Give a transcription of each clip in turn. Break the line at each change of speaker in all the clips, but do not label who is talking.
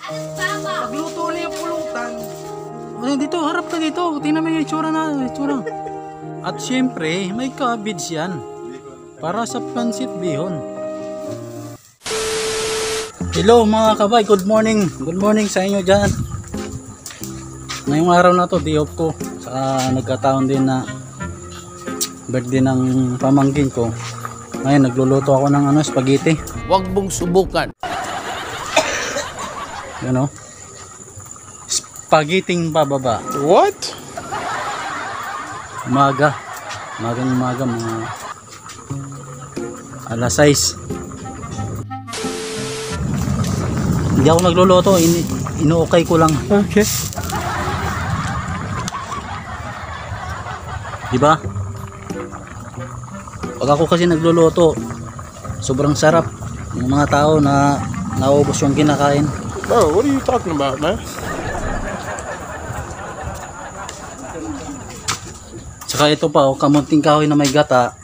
Nagluto na yung pulutan.
Ay, dito, harap ka dito. Tingnan mo yung itsura na, itsura. At syempre, may cabbage yan. Para sa pansit bihon. Hello mga kabay, good morning. Good morning sa inyo dyan. Ngayong araw na to, day off ko. Saka nagkataon din na birthday ng pamangkin ko. Ngayon, nagluluto ako ng spaghetti.
Huwag mong subukan.
Yan o. Spaghetting pababa.
What?
Umaga. Umaga, mga alas 6. Hindi ako nagluluto, inuukay ko lang.
Okay.
Diba? Pag ako kasi nagluluto, sobrang sarap. Yung mga tao na naubos yung kinakain.
Bro, what are you talking about, man?
Tsaka ito pa, kamunting kahoy na may gata.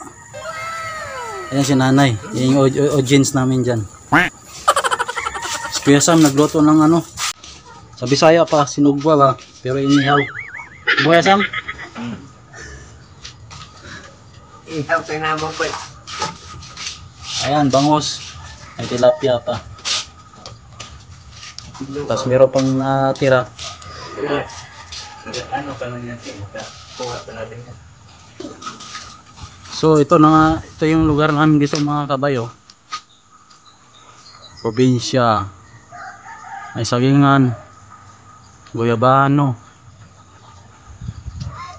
Ayan si nanay. Yan yung audience namin dyan. Si Kuya Sam nagluto ng sa Bisaya pa, sinugwa ba, pero inihaw. Kuya Sam?
Ihaw tayo naman po.
Ayan, bangos. May tilapia pa. Tapos meron pang natira.
Ano pa lang yan? Kuha pa natin yan.
So ito yung lugar namin dito mga kabayo. Probinsya. May sagingan, guyabano.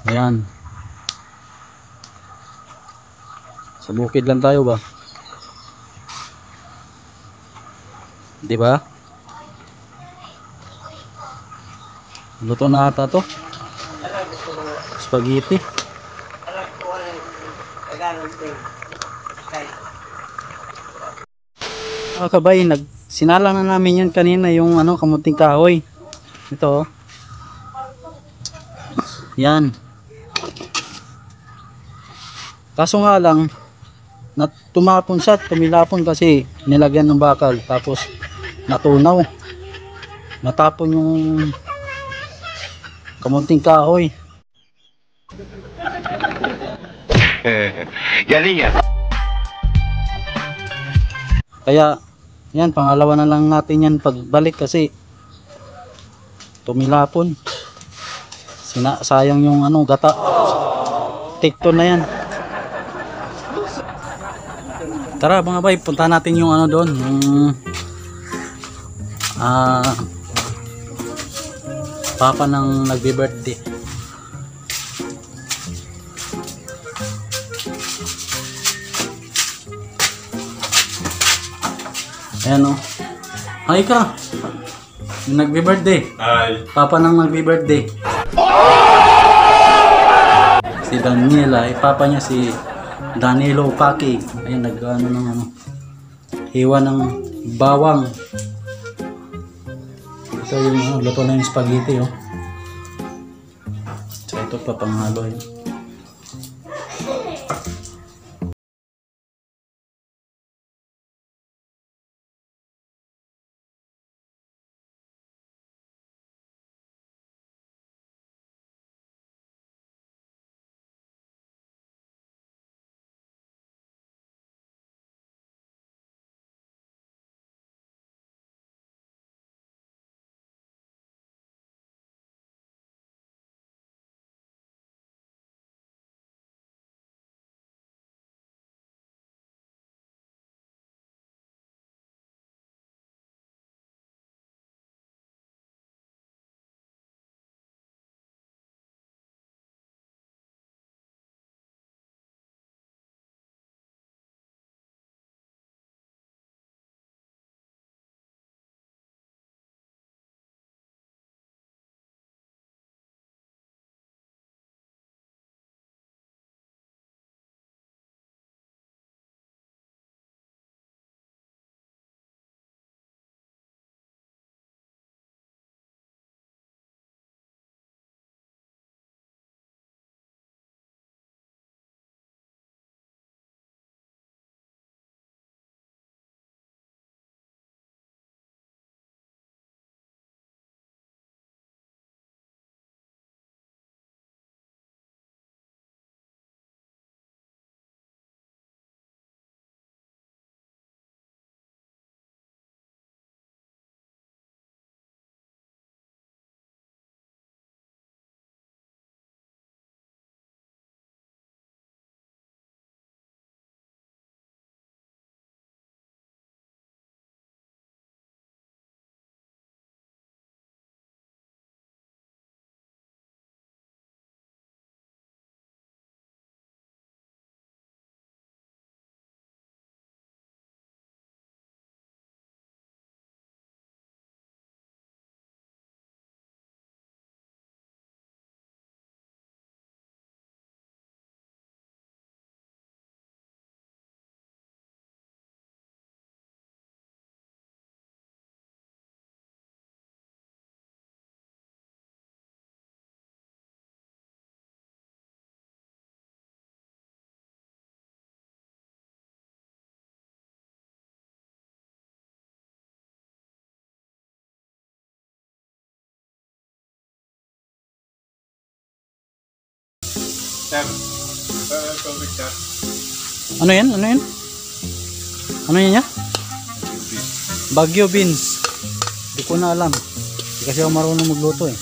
Ayan. Sa bukid lang tayo ba? Di ba? Luto na ata to. Spaghetti. Kabay, sinala na namin yan kanina yung kamuting kahoy. Ito. Yan. Kaso nga lang tumapon siya, tumilapon kasi nilagyan ng bakal tapos natunaw. Natapon yung kamuting kahoy.
Galing yan.
Kaya yan, pangalawa na lang natin yan pagbalik kasi tumilapon. Sayang yung gata. Tikton na yan. Tara mga bay, punta natin yung doon, yung papa ng nagbi-birthday. Ayan o. Hi ka. Yung nagbi-birthday.
Hi.
Papa ng nagbi-birthday. Si Daniela, papa niya si Danilo Paki. Ayan, hiwa ng bawang. Ito yung luto na yung spaghetti So ito pa panghalo yun.
Sir, tubig sir.
Ano yan? Ano yan? Ano yan niya? Baguio beans. Hindi ko na alam. Hindi kasi ako marunong magluto eh.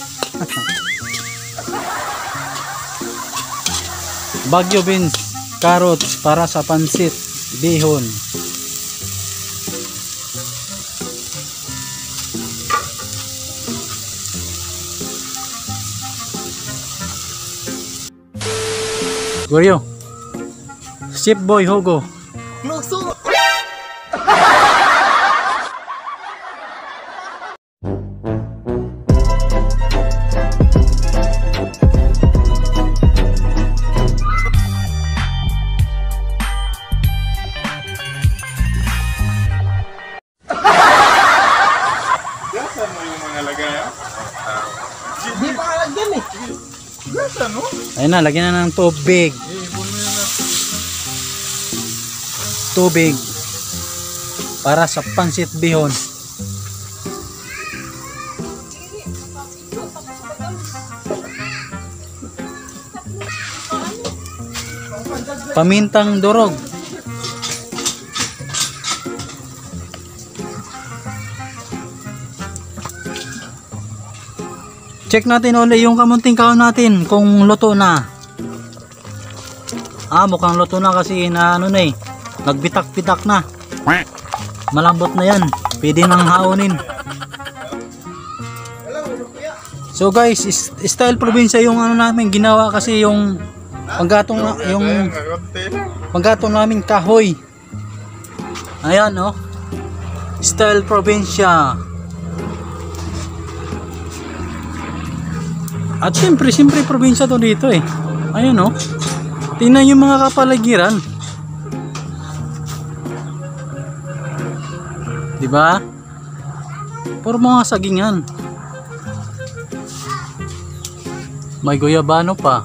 Baguio beans, carrots para sa pansit, bihon. Goryo. Chef Boy Hogo.
Gasan mo yung mga lagayan?
Hindi pa kalagyan eh.
Gasan mo?
Ayun na, lagyan na ng tubig.
Puno na lang.
Tubig para sa pansit bihon. Pamintang durog. Check natin ulit yung kamunting kahon natin kung luto na. Mukhang luto na kasi na ano na eh. Nagbitak-bitak na. Malambot na yan. Pwede nang haonin. So guys, style probinsya yung ano namin ginawa kasi yung panggatong namin kahoy. Ayan oh. Style probinsya. At siyempre probinsya to dito eh. Ayan oh. Tingnan yung mga kapaligiran. Diba? Puro mga sagingan. May guyabano pa.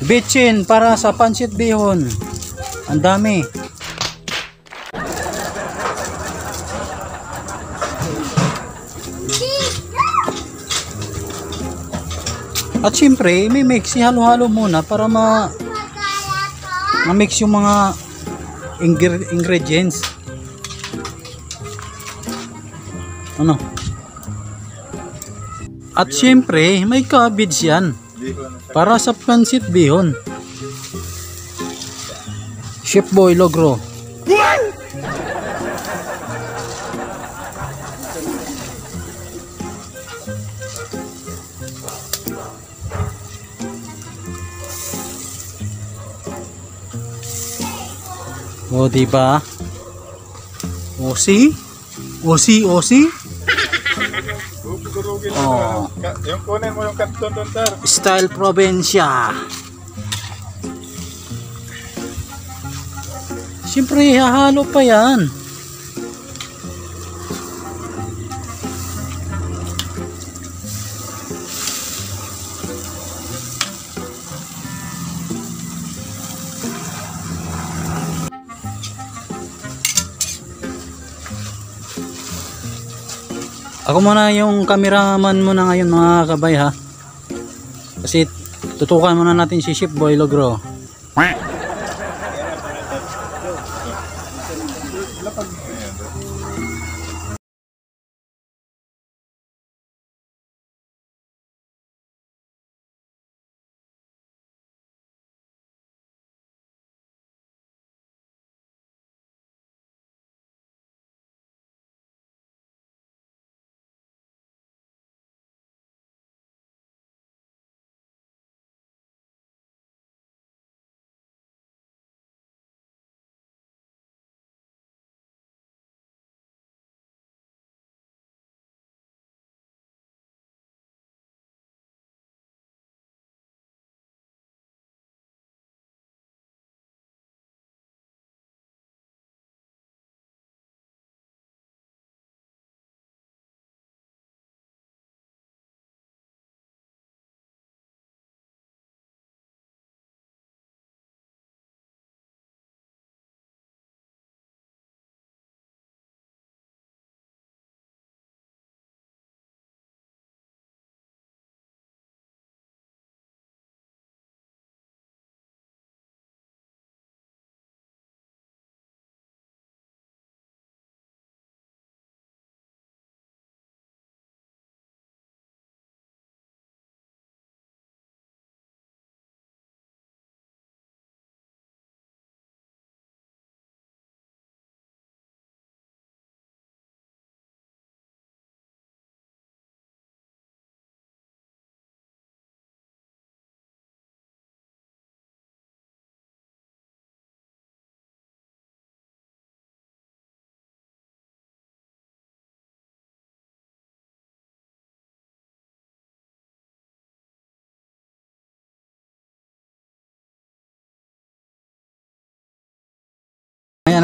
Bitchin para sa pansit bihon. Ang dami. At syempre, may mix, halo-halo muna para ma-mix yung mga ingredients. Ano? At syempre, may cabbage yan para sa pansit bihon. Chef Boy Logro. O diba? Osi? Osi?
Gurugin
Oh.
na. Yung kunin mo yung karton doon sir.
Style probinsya. Siyempre, hahalo pa yan. Ako muna yung cameraman muna ngayon mga kabay ha. Kasi tutukan muna natin si Chef Boy Logro.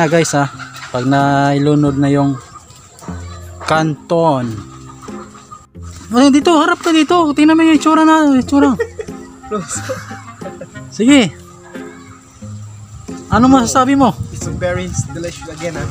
na guys ha. Pag nailunod na yung canton. Ay, dito, harap ka dito. Tingnan mo yung itsura na. Itsura. Sige. Ano masasabi mo?
It's very delicious again, ha?